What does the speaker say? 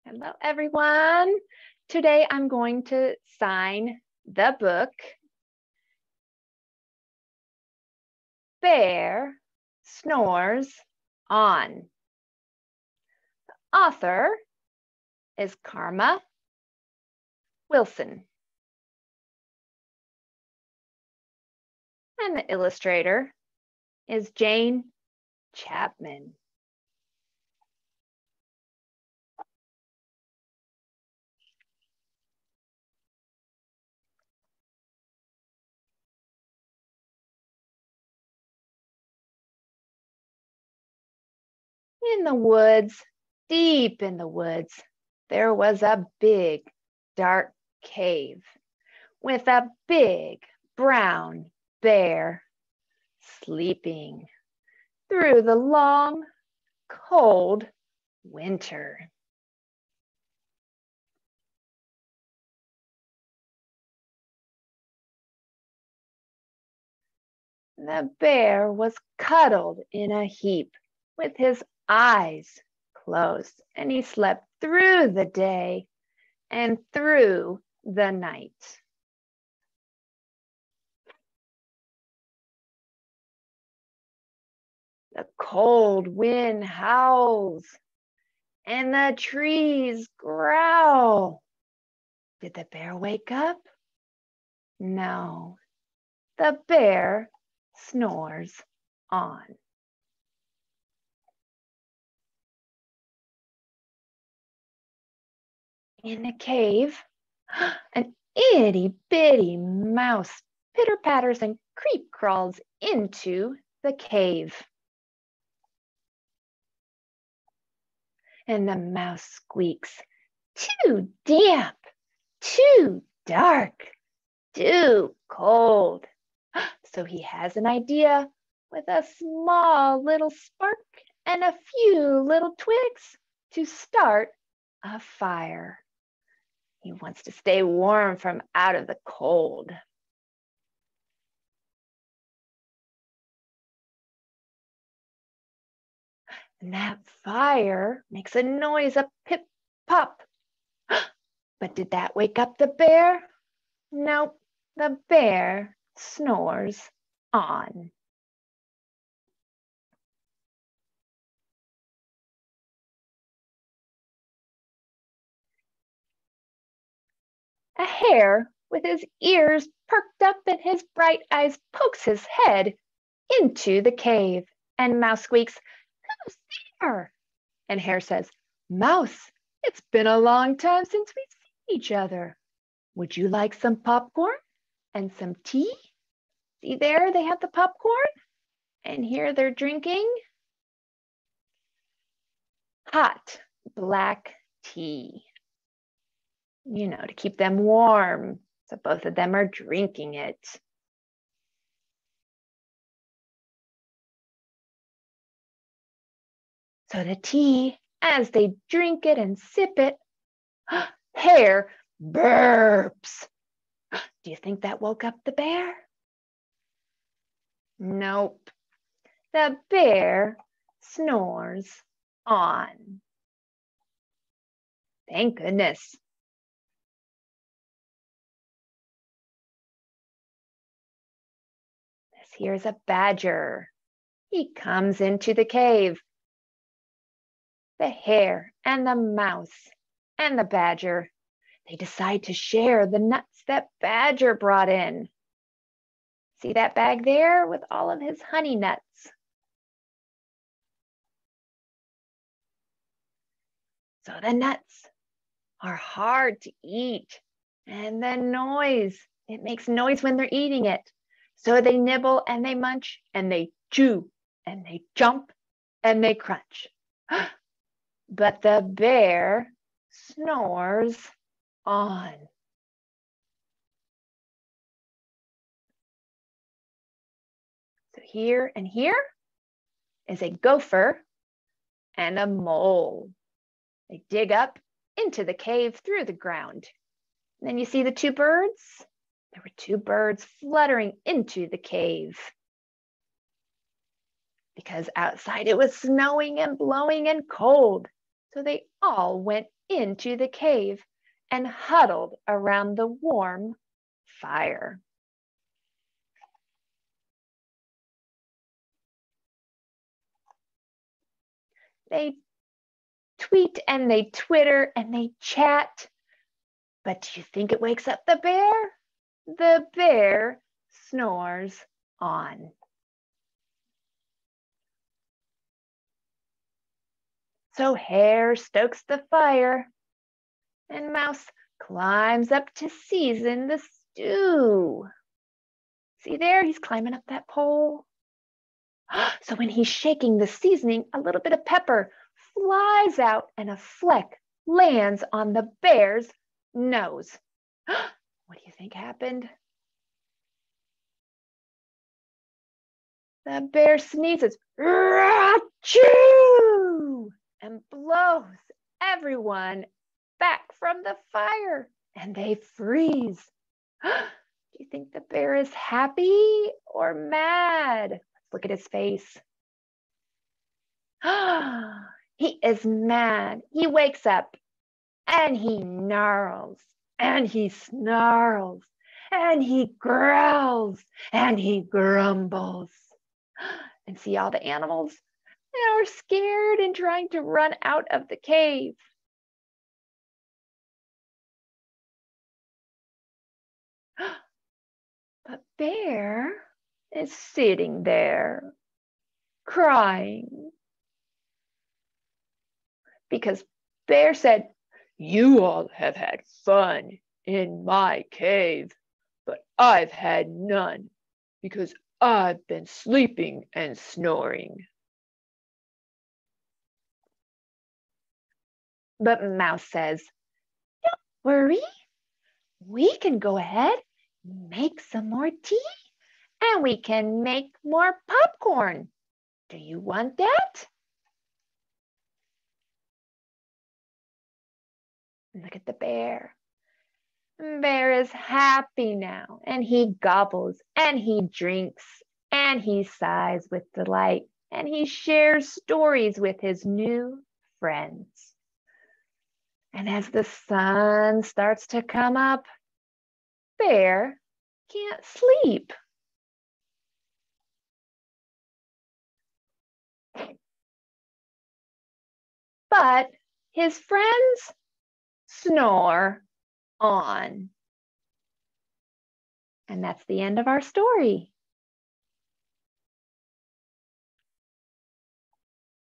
Hello, everyone. Today I'm going to sign the book, Bear Snores On. The author is Karma Wilson. And the illustrator is Jane Chapman. In the woods, deep in the woods, there was a big, dark cave with a big brown bear sleeping through the long, cold winter. The bear was cuddled in a heap with his eyes closed, and he slept through the day and through the night. The cold wind howls and the trees growl. Did the bear wake up? No, the bear snores on. In the cave, an itty bitty mouse pitter patters and creep crawls into the cave. And the mouse squeaks, "Too damp, too dark, too cold." So he has an idea with a small little spark and a few little twigs to start a fire. He wants to stay warm from out of the cold. And that fire makes a noise, a pip pop. But did that wake up the bear? Nope, the bear snores on. A hare with his ears perked up and his bright eyes pokes his head into the cave. And Mouse squeaks, "Who's there?" And Hare says, "Mouse, it's been a long time since we've seen each other. Would you like some popcorn and some tea?" See there, they have the popcorn. And here they're drinking hot black tea, to keep them warm. So both of them are drinking it. So the tea, as they drink it and sip it, Hare burps. Do you think that woke up the bear? Nope. The bear snores on. Thank goodness. This here's a badger. He comes into the cave. The hare and the mouse and the badger, they decide to share the nuts that Badger brought in. See that bag there with all of his honey nuts? So the nuts are hard to eat, and the noise, it makes noise when they're eating it. So they nibble and they munch and they chew and they jump and they crunch. But the bear snores on. So here and here is a gopher and a mole. They dig up into the cave through the ground. And then you see the two birds? There were two birds fluttering into the cave. Because outside it was snowing and blowing and cold. So they all went into the cave and huddled around the warm fire. They tweet and they twitter and they chat. But do you think it wakes up the bear? The bear snores on. So Hare stokes the fire, and Mouse climbs up to season the stew. See there, he's climbing up that pole. So when he's shaking the seasoning, a little bit of pepper flies out and a fleck lands on the bear's nose. What do you think happened? The bear sneezes, achoo, and blows everyone back from the fire, and they freeze. Do you think the bear is happy or mad? Let's look at his face. He is mad. He wakes up and he gnarls and he snarls and he growls and he grumbles. And see all the animals? They are scared and trying to run out of the cave. But Bear is sitting there crying because Bear said, "You all have had fun in my cave, but I've had none because I've been sleeping and snoring." But Mouse says, "Don't worry, we can go ahead, make some more tea, and we can make more popcorn. Do you want that?" Look at the bear. Bear is happy now, and he gobbles, and he drinks, and he sighs with delight, and he shares stories with his new friends. And as the sun starts to come up, Bear can't sleep. But his friends snore on. And that's the end of our story.